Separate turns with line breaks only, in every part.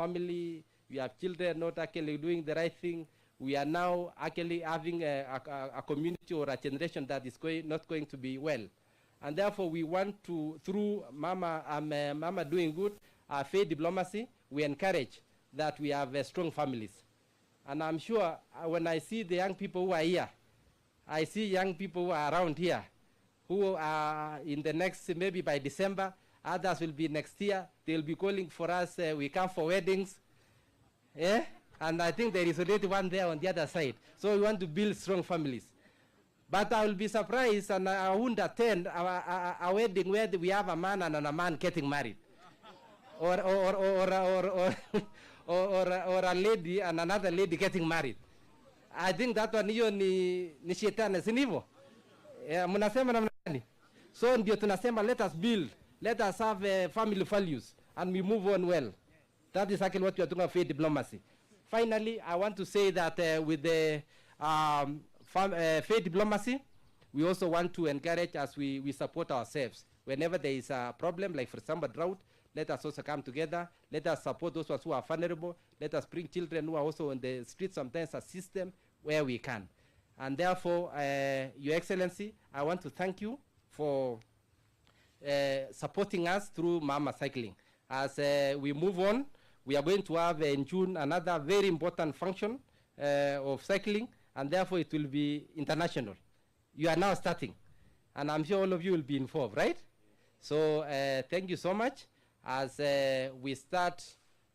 family, we have children not actually doing the right thing. We are now actually having a community or a generation that is not going to be well. And therefore, we want to, through Mama Doing Good, faith diplomacy, we encourage that we have strong families. And I'm sure when I see the young people who are here, I see young people who are around here, who are in the next, maybe by December, others will be next year. They'll be calling for us, we come for weddings. Yeah? And I think there is already one there on the other side. So we want to build strong families. But I will be surprised, and I won't attend a wedding where we have a man and a man getting married. Or a lady and another lady getting married. I think that one hiyo ni shetani, si ndivyo? Mnasema namna gani? So ndio tunasema let us build, let us have family values, and we move on well. That is actually what we are doing for diplomacy. Finally, I want to say that with the faith diplomacy, we also want to encourage as we support ourselves. Whenever there is a problem, like for example drought, let us also come together. Let us support those who are vulnerable. Let us bring children who are also on the streets, sometimes assist them where we can. And therefore, Your Excellency, I want to thank you for supporting us through Mama Cycling. As we move on, we are going to have in June another very important function of cycling, and therefore it will be international. You are now starting, and I'm sure all of you will be involved, right? So thank you so much. As we start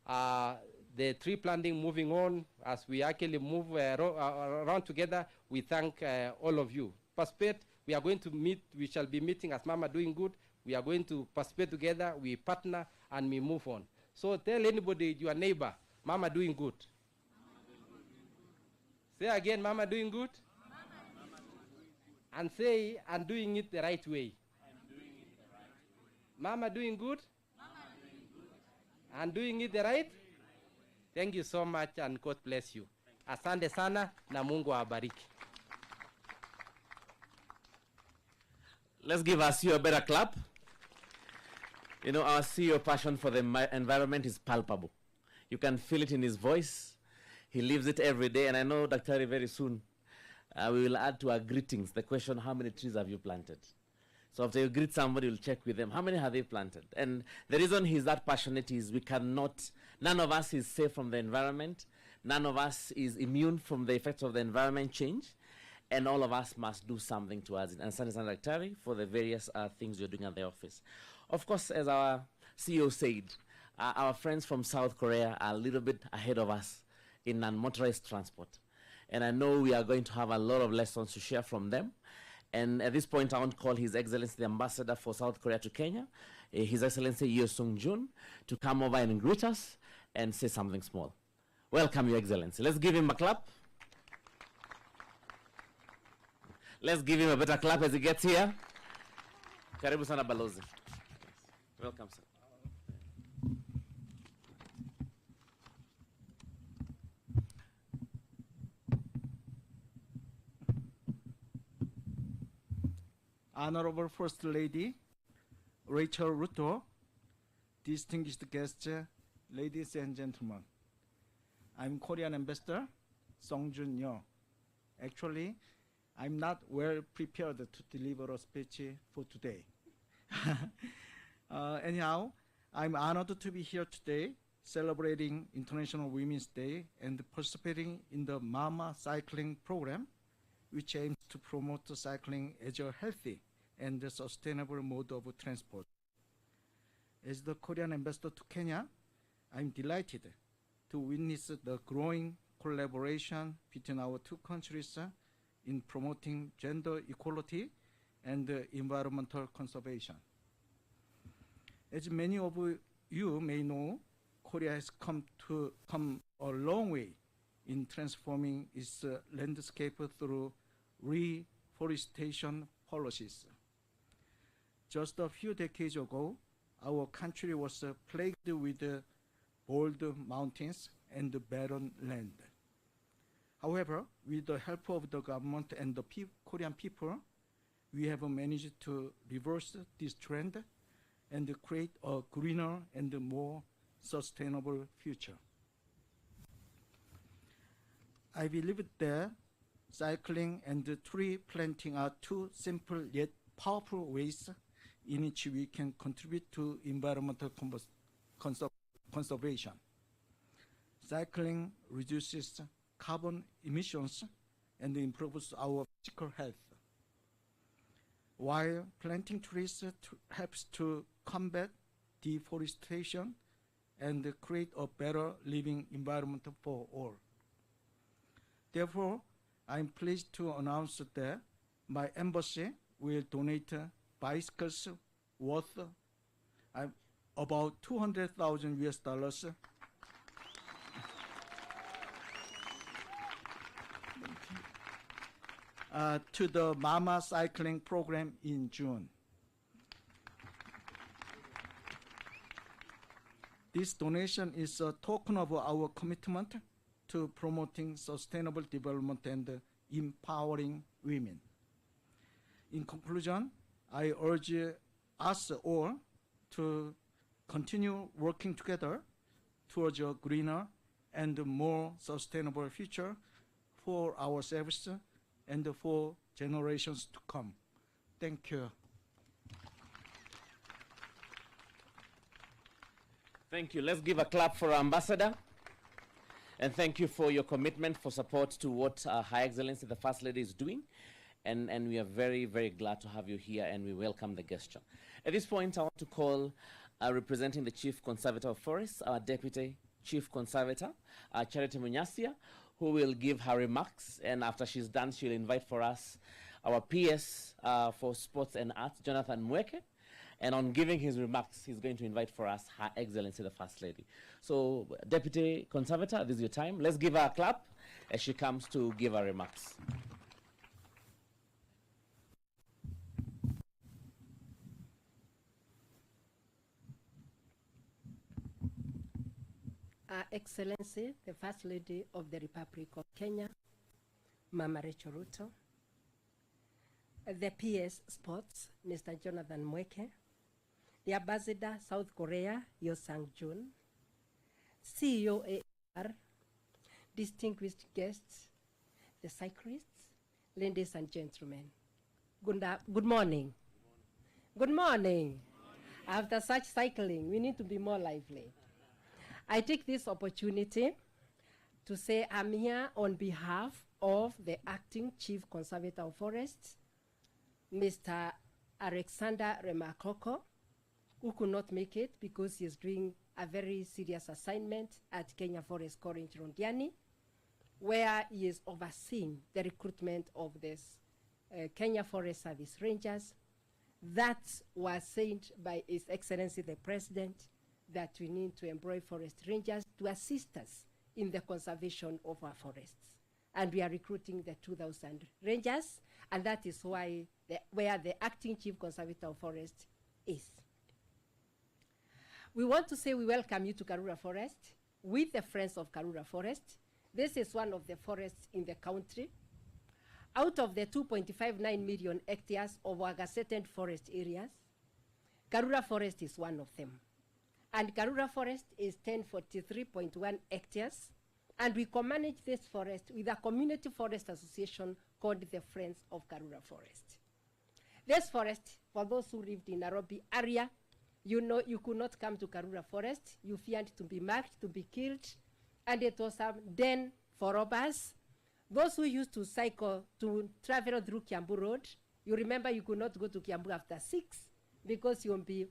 the tree planting, moving on, as we actually move around together, we thank all of you. Participate, we are going to meet, we shall be meeting as Mama Doing Good. We are going to participate together, we partner, and we move on. So tell anybody, your neighbor, Mama Doing Good. Say again, Mama Doing Good. And say, I'm doing it the right way. Mama Doing Good. And doing it the right? Thank you so much, and God bless you. Asante sana na Mungu awabariki.
Let's give our CEO a better clap. You know, our CEO passion for the environment is palpable. You can feel it in his voice. He lives it every day, and I know, Dr. very soon, we will add to our greetings the question, how many trees have you planted? So after you greet somebody, you'll check with them, how many have they planted? And the reason he's that passionate is we cannot, none of us is safe from the environment. None of us is immune from the effects of the environment change. And all of us must do something towards it. And Senator Daktari for the various things you're doing at the office. Of course, as our CEO said, our friends from South Korea are a little bit ahead of us in non-motorized transport. And I know we are going to have a lot of lessons to share from them. And at this point, I want to call His Excellency, the Ambassador for South Korea to Kenya, His Excellency Yeo Sung-jun, to come over and greet us and say something small. Welcome, Your Excellency. Let's give him a clap. Let's give him a better clap as he gets here. Karibu sana Balozi. Welcome, sir.
Honorable First Lady Rachel Ruto, distinguished guests, ladies and gentlemen. I'm Korean Ambassador Song-jun Yeo. Actually, I'm not well prepared to deliver a speech for today. Anyhow, I'm honored to be here today celebrating International Women's Day and participating in the Mama Cycling program, which aims to promote cycling as a healthy and sustainable mode of transport. As the Korean ambassador to Kenya, I'm delighted to witness the growing collaboration between our two countries in promoting gender equality and environmental conservation. As many of you may know, Korea has come a long way in transforming its landscape through reforestation policies. Just a few decades ago, our country was plagued with bold mountains and barren land. However, with the help of the government and the Korean people, we have managed to reverse this trend and create a greener and more sustainable future. I believe that cycling and tree planting are two simple yet powerful ways in which we can contribute to environmental conservation. Cycling reduces carbon emissions and improves our physical health, while planting trees helps to combat deforestation and create a better living environment for all. Therefore, I am pleased to announce that my embassy will donate bicycles worth about 200,000 US dollars to the Mama Cycling Program in June. This donation is a token of our commitment to promoting sustainable development and empowering women. In conclusion, I urge us all to continue working together towards a greener and more sustainable future for ourselves and for generations to come. Thank you.
Thank you. Let's give a clap for our ambassador. And thank you for your commitment, for support to what Her Excellency the First Lady is doing. And we are very, very glad to have you here, and we welcome the gesture. At this point, I want to call representing the Chief Conservator of Forests, our Deputy Chief Conservator, Charity Munyasia, who will give her remarks. And after she's done, she'll invite for us our PS for Sports and Arts, Jonathan Mweke. And on giving his remarks, he's going to invite for us Her Excellency the First Lady. So, Deputy Conservator, this is your time. Let's give her a clap as she comes to give her remarks.
Her Excellency, the First Lady of the Republic of Kenya, Mama Rachel Ruto, the PS Sports, Mr. Jonathan Mweke, the Ambassador, South Korea, Yo Sang-jun, CEO AR, distinguished guests, the cyclists, ladies and gentlemen. Good morning. Good morning. After such cycling, we need to be more lively. I take this opportunity to say I'm here on behalf of the Acting Chief Conservator of Forests, Mr. Alexander Remakoko, who could not make it because he is doing a very serious assignment at Kenya Forest Corps in Rondiani, where he is overseeing the recruitment of this Kenya Forest Service Rangers. That was said by His Excellency the President, that we need to employ forest rangers to assist us in the conservation of our forests. And we are recruiting the 2,000 rangers, and that is why where the Acting Chief Conservator of Forest is. We want to say we welcome you to Karura Forest with the Friends of Karura Forest. This is one of the forests in the country. Out of the 2.59 million hectares of our gazetted forest areas, Karura Forest is one of them. And Karura Forest is 1043.1 hectares, and we co-manage this forest with a community forest association called the Friends of Karura Forest. This forest, for those who lived in Nairobi area, you know you could not come to Karura Forest. You feared to be marked, to be killed, and it was a den for robbers. Those who used to cycle, to travel through Kiambu Road, you remember you could not go to Kiambu after 6 because you will be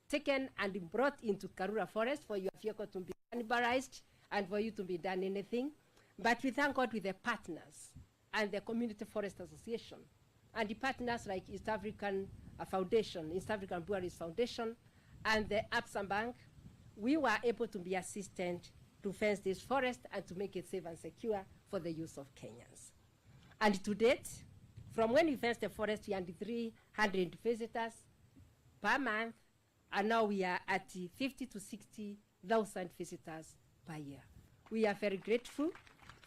taken and brought into Karura Forest for your vehicle to be cannibalized and for you to be done anything. But we thank God with the partners and the Community Forest Association and the partners like East African Foundation, East African Breweries Foundation, and the Absa Bank. We were able to be assisted to fence this forest and to make it safe and secure for the use of Kenyans. And to date, from when we fenced the forest, we had 300 visitors per month, and now we are at 50 to 60,000 visitors per year. We are very grateful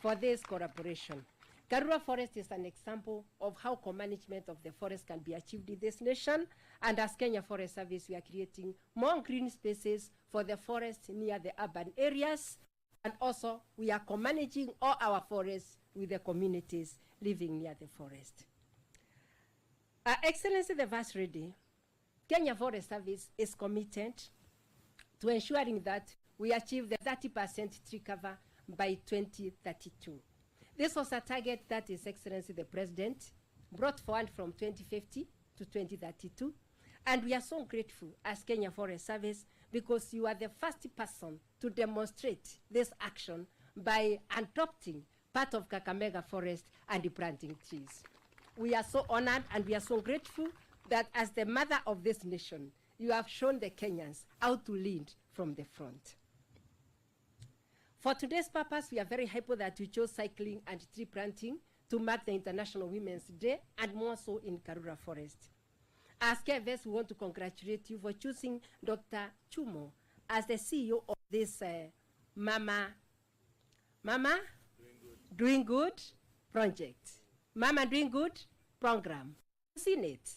for this collaboration. Karura Forest is an example of how co-management of the forest can be achieved in this nation. And as Kenya Forest Service, we are creating more green spaces for the forest near the urban areas. And also, we are co-managing all our forests with the communities living near the forest. Excellency, the Vice Ready, Kenya Forest Service is committed to ensuring that we achieve the 30% tree cover by 2032. This was a target that His Excellency the President brought forward from 2050 to 2032. And we are so grateful as Kenya Forest Service because you are the first person to demonstrate this action by adopting part of Kakamega Forest and planting trees. We are so honored and we are so grateful that as the mother of this nation, you have shown the Kenyans how to lead from the front. For today's purpose, we are very happy that we chose cycling and tree planting to mark the International Women's Day, and more so in Karura Forest. As KVS, we want to congratulate you for choosing Dr. Chumo as the CEO of this Mama Doing Good project. Mama Doing Good program. You've seen it.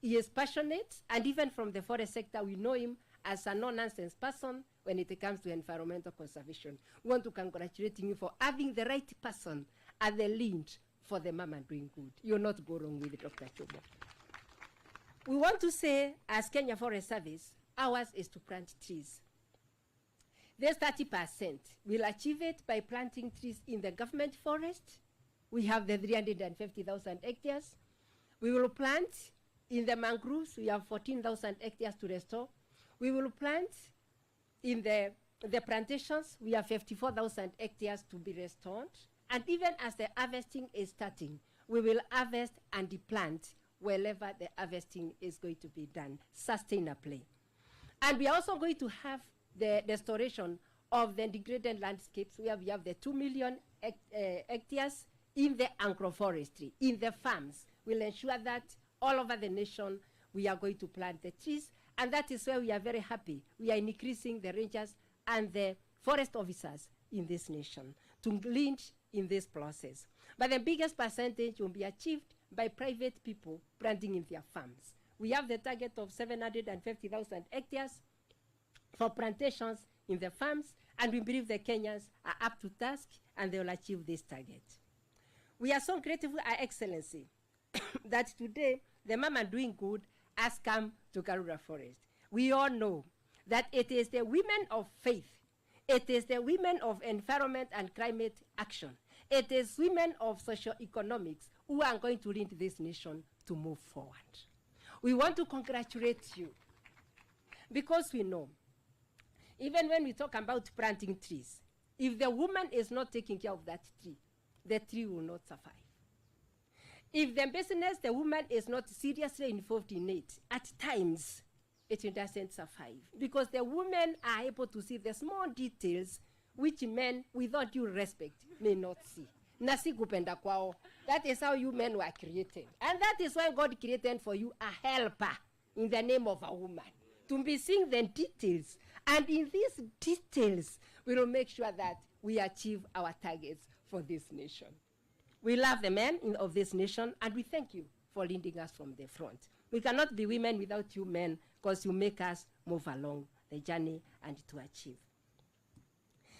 He is passionate, and even from the forest sector, we know him as a no-nonsense person when it comes to environmental conservation. We want to congratulate you for having the right person at the lead for the Mama Doing Good. You'll not go wrong with Dr. Chumo. We want to say, as Kenya Forest Service, ours is to plant trees. This 30%, we'll achieve it by planting trees in the government forest. We have the 350,000 hectares. We will plant in the mangroves. We have 14,000 hectares to restore. We will plant in the plantations. We have 54,000 hectares to be restored. And even as the harvesting is starting, we will harvest and plant wherever the harvesting is going to be done sustainably. And we are also going to have the restoration of the degraded landscapes where we have the 2 million hectares in the agroforestry, in the farms. We'll ensure that all over the nation we are going to plant the trees, and that is where we are very happy. We are increasing the rangers and the forest officers in this nation to lead in this process. But the biggest percentage will be achieved by private people planting in their farms. We have the target of 750,000 hectares for plantations in the farms, and we believe the Kenyans are up to task and they will achieve this target. We are so grateful, Our Excellency, that today the Mama Doing Good has come to Karura Forest. We all know that it is the women of faith, it is the women of environment and climate action, it is women of socio-economics who are going to lead this nation to move forward. We want to congratulate you because we know, even when we talk about planting trees, if the woman is not taking care of that tree, the tree will not survive. If the business, the woman is not seriously involved in it, at times it doesn't survive because the women are able to see the small details which men, without due respect, may not see. Nasi kupenda kwao. That is how you men were created. And that is why God created for you a helper in the name of a woman, to be seeing the details. And in these details, we will make sure that we achieve our targets for this nation. We love the men of this nation, and we thank you for leading us from the front. We cannot be women without you men, because you make us move along the journey and to achieve.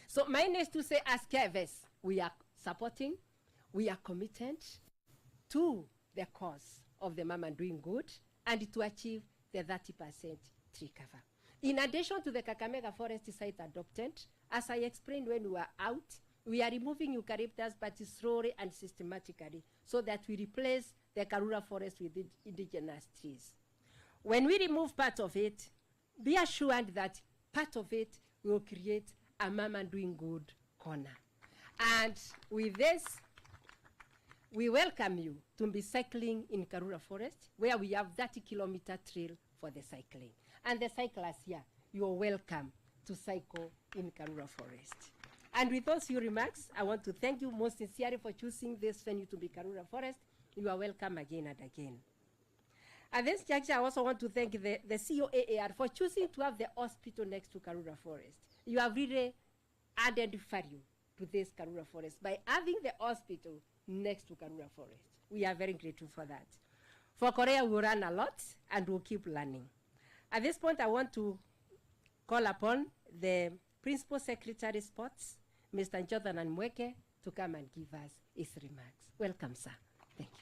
So mine is to say, as KVS, we are supporting, we are committed to the cause of the Mama Doing Good and to achieve the 30% tree cover. In addition to the Kakamega Forest site adopted, as I explained when we were out, we are removing eucalyptus, but slowly and systematically, so that we replace the Karura Forest with indigenous trees. When we remove part of it, be assured that part of it will create a Mama Doing Good corner. And with this, we welcome you to be cycling in Karura Forest, where we have 30-kilometer trail for the cycling. And the cyclers here, you are welcome to cycle in Karura Forest. And with those few remarks, I want to thank you most sincerely for choosing this venue to be Karura Forest. You are welcome again and again. At this juncture, I also want to thank the COAAR for choosing to have the hospital next to Karura Forest. You have really added value to this Karura Forest by having the hospital next to Karura Forest. We are very grateful for that. For Korea, we run a lot and we'll keep learning. At this point, I want to call upon the Principal Secretary Sports, Mr. Jonathan Mweke, to come and give us his remarks. Welcome, sir. Thank you.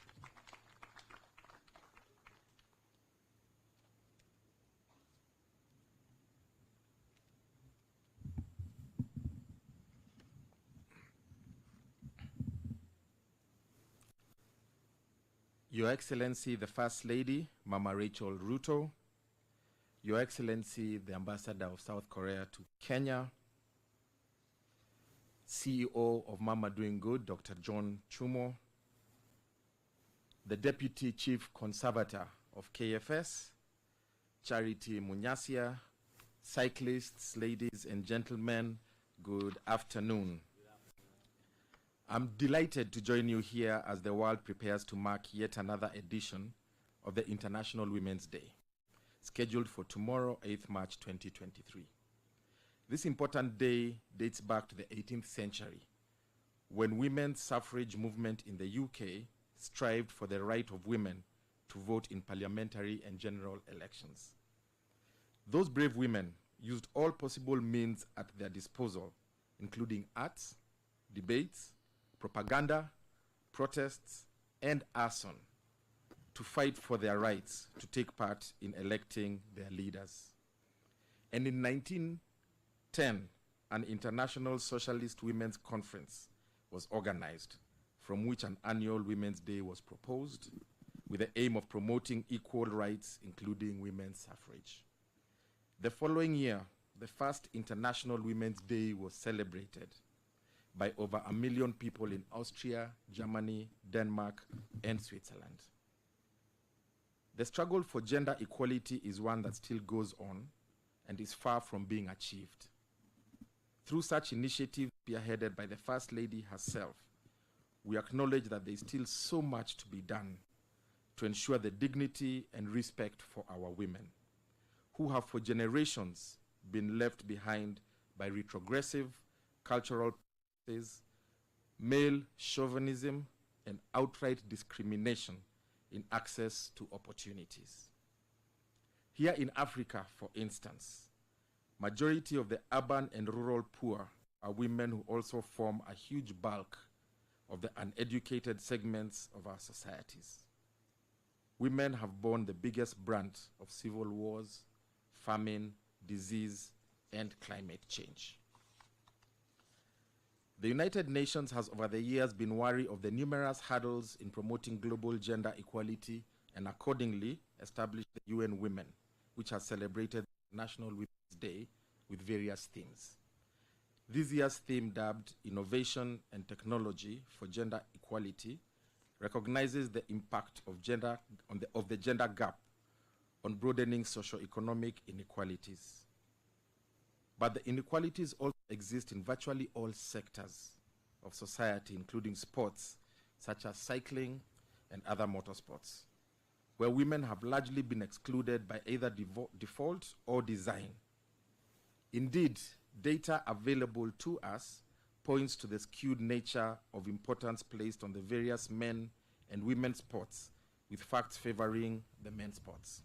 Your Excellency, the First Lady, Mama Rachel Ruto, Your Excellency, the Ambassador of South Korea to Kenya, CEO of Mama Doing Good, Dr. John Chumo, the Deputy Chief Conservator of KFS, Charity Munyasia, cyclists, ladies and gentlemen, good afternoon. I'm delighted to join you here as the world prepares to mark yet another edition of the International Women's Day, scheduled for tomorrow, 8th March 2023. This important day dates back to the 18th century, when women's suffrage movement in the UK strived for the right of women to vote in parliamentary and general elections. Those brave women used all possible means at their disposal, including arts, debates, propaganda, protests, and arson, to fight for their rights to take part in electing their leaders. And in 1910, an International Socialist Women's Conference was organized, from which an annual Women's Day was proposed, with the aim of promoting equal rights, including women's suffrage. The following year, the first International Women's Day was celebrated by over 1 million people in Austria, Germany, Denmark, and Switzerland. The struggle for gender equality is one that still goes on and is far from being achieved. Through such initiatives spearheaded by the First Lady herself, we acknowledge that there is still so much to be done to ensure the dignity and respect for our women, who have for generations been left behind by retrogressive cultural practices, male chauvinism, and outright discrimination in access to opportunities. Here in Africa, for instance, majority of the urban and rural poor are women who also form a huge bulk of the uneducated segments of our societies. Women have borne the biggest brunt of civil wars, famine, disease, and climate change. The United Nations has over the years been wary of the numerous hurdles in promoting global gender equality and accordingly established the UN Women, which has celebrated National Women's Day with various themes. This year's theme, dubbed Innovation and Technology for Gender Equality, recognizes the impact of the gender gap on broadening socio-economic inequalities. But the inequalities also exist in virtually all sectors of society, including sports, such as cycling and other motorsports, where women have largely been excluded by either default or design. Indeed, data available to us points to the skewed nature of importance placed on the various men and women's sports, with facts favoring the men's sports.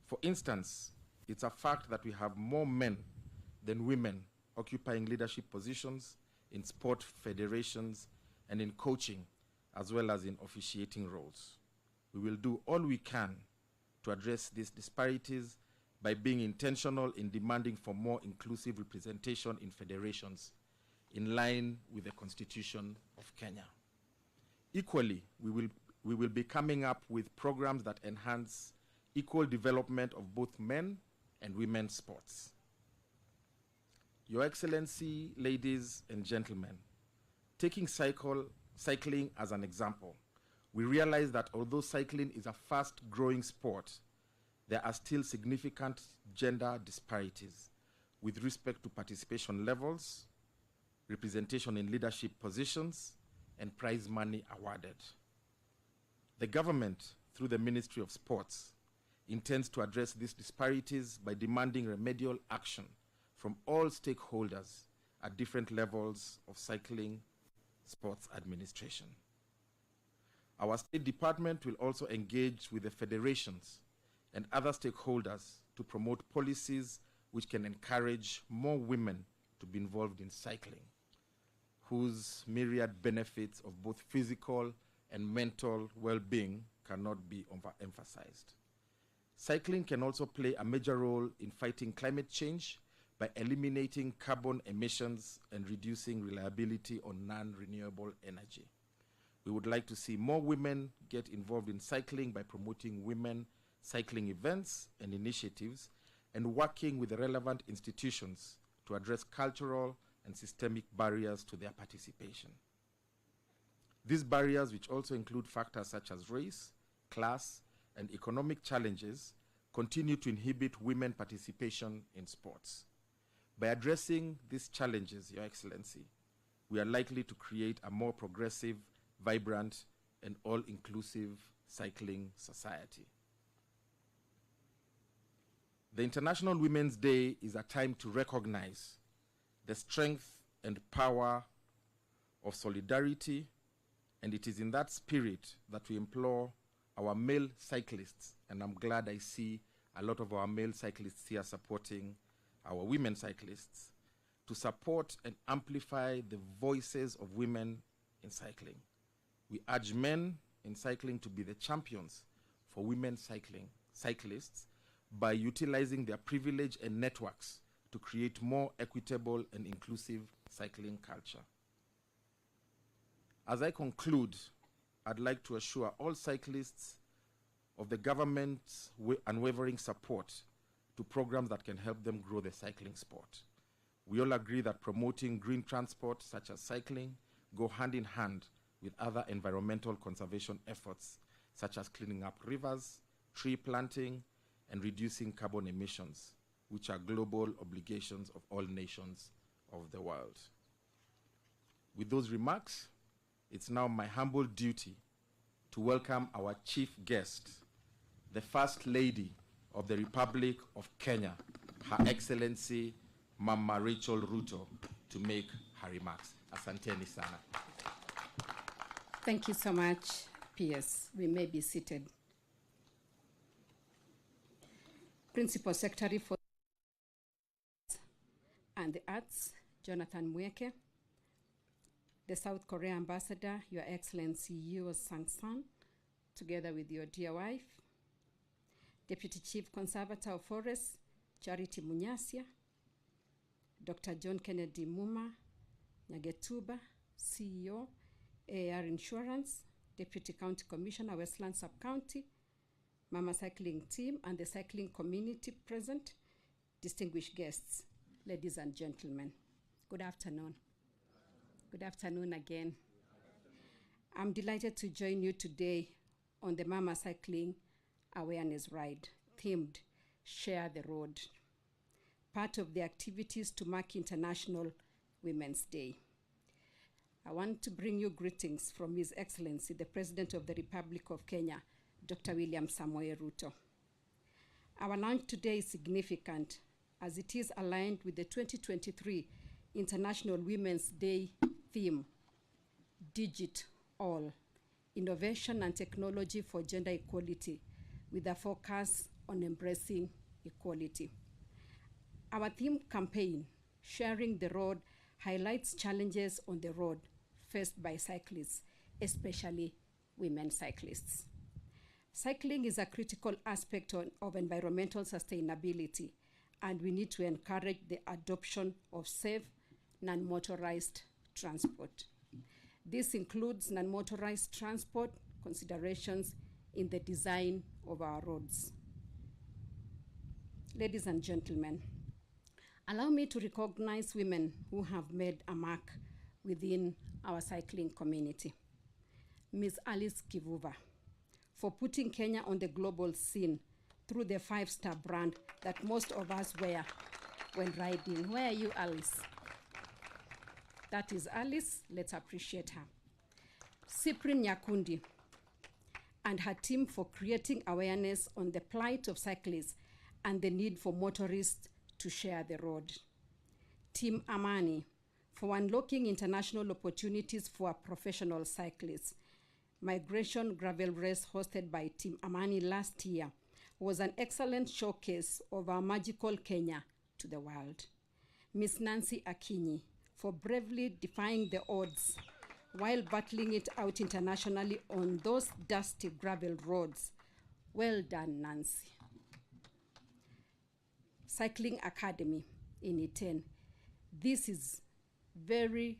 For instance, it's a fact that we have more men than women occupying leadership positions in sport federations and in coaching, as well as in officiating roles. We will do all we can to address these disparities by being intentional in demanding for more inclusive representation in federations, in line with the Constitution of Kenya. Equally, we will be coming up with programs that enhance equal development of both men and women's sports. Your Excellency, ladies and gentlemen, taking cycling as an example, we realize that although cycling is a fast-growing sport, there are still significant gender disparities with respect to participation levels, representation in leadership positions, and prize money awarded. The government, through the Ministry of Sports, intends to address these disparities by demanding remedial action from all stakeholders at different levels of cycling sports administration. Our State Department will also engage with the federations and other stakeholders to promote policies which can encourage more women to be involved in cycling, whose myriad benefits of both physical and mental well-being cannot be overemphasized. Cycling can also play a major role in fighting climate change by eliminating carbon emissions and reducing reliability on non-renewable energy. We would like to see more women get involved in cycling by promoting women cycling events and initiatives and working with the relevant institutions to address cultural and systemic barriers to their participation. These barriers, which also include factors such as race, class, and economic challenges, continue to inhibit women participation in sports. By addressing these challenges, Your Excellency, we are likely to create a more progressive, vibrant, and all-inclusive cycling society. The International Women's Day is a time to recognize the strength and power of solidarity, and it is in that spirit that we implore our male cyclists, and I'm glad I see a lot of our male cyclists here supporting our women cyclists, to support and amplify the voices of women in cycling. We urge men in cycling to be the champions for women cyclists by utilizing their privilege and networks to create more equitable and inclusive cycling culture. As I conclude, I'd like to assure all cyclists of the government's unwavering support to programs that can help them grow the cycling sport. We all agree that promoting green transport, such as cycling, go hand in hand with other environmental conservation efforts, such as cleaning up rivers, tree planting, and reducing carbon emissions, which are global obligations of all nations of the world. With those remarks, it's now my humble duty to welcome our chief guest, the First Lady of the Republic of Kenya, Her Excellency Mama Rachel Ruto, to make her remarks. Asanteni sana.
Thank you so much, PS. We may be seated. Principal Secretary for and the Arts, Jonathan Mweke, the South Korea Ambassador, Your Excellency Yeo Sang-san, together with your dear wife, Deputy Chief Conservator of Forests, Charity Munyasya, Dr. John Kennedy Muma Nyagetuba, CEO, AAR Insurance, Deputy County Commissioner, Westland Sub-County, Mama Cycling Team, and the cycling community present, distinguished guests, ladies and gentlemen, good afternoon. Good afternoon again. I'm delighted to join you today on the Mama Cycling Awareness Ride, themed Share the Road, part of the activities to mark International Women's Day. I want to bring you greetings from His Excellency, the President of the Republic of Kenya, Dr. William Samoei Ruto. Our launch today is significant as it is aligned with the 2023 International Women's Day theme, Digit All, Innovation and Technology for Gender Equality, with a focus on embracing equality. Our theme campaign, Sharing the Road, highlights challenges on the road faced by cyclists, especially women cyclists. Cycling is a critical aspect of environmental sustainability, and we need to encourage the adoption of safe, non-motorized transport. This includes non-motorized transport considerations in the design of our roads. Ladies and gentlemen, allow me to recognize women who have made a mark within our cycling community. Ms. Alice Kivuva, for putting Kenya on the global scene through the 5-star brand that most of us wear when riding. Where are you, Alice? That is Alice. Let's appreciate her. Cyprian Nyakundi and her team for creating awareness on the plight of cyclists and the need for motorists to share the road. Team Amani for unlocking international opportunities for professional cyclists. migration gravel race hosted by Team Amani last year was an excellent showcase of our magical Kenya to the world. Miss Nancy Akinyi, for bravely defying the odds while battling it out internationally on those dusty gravel roads. Well done, Nancy. Cycling Academy in Iten. This is very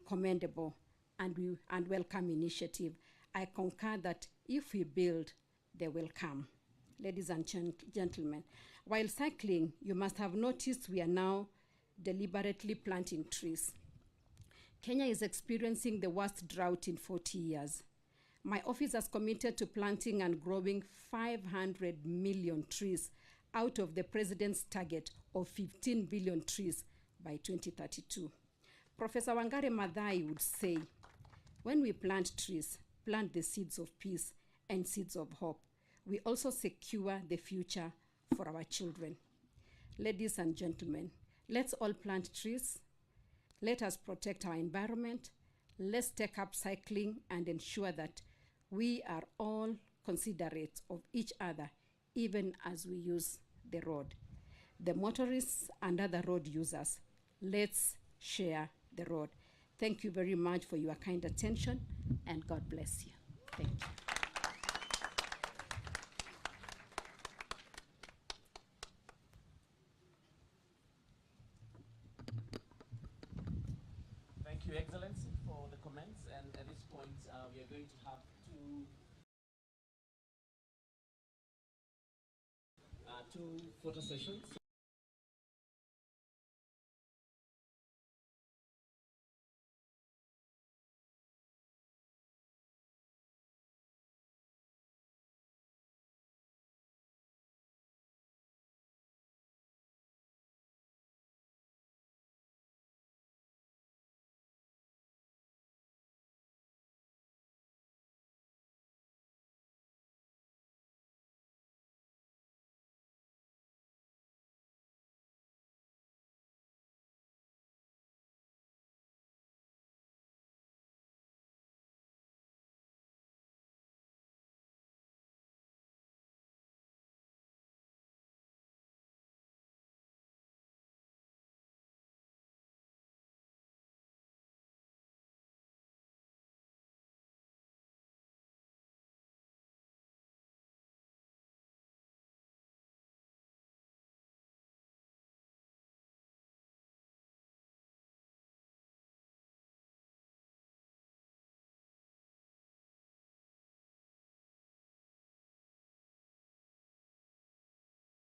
commendable and welcome initiative. I concur that if we build, they will come. Ladies and gentlemen, while cycling, you must have noticed we are now deliberately planting trees. Kenya is experiencing the worst drought in 40 years. My office has committed to planting and growing 500 million trees out of the president's target of 15 billion trees by 2032. Professor Wangare Maathai would say, when we plant trees, plant the seeds of peace and seeds of hope. We also secure the future for our children. Ladies and gentlemen, let's all plant trees. Let us protect our environment. Let's take up cycling and ensure that we are all considerate of each other, even as we use the road. The motorists and other road users, let's share the road. Thank you very much for your kind attention, and God bless you. Thank you.
Thank you, Excellency, for the comments. And at this point, we are going to have two photo sessions.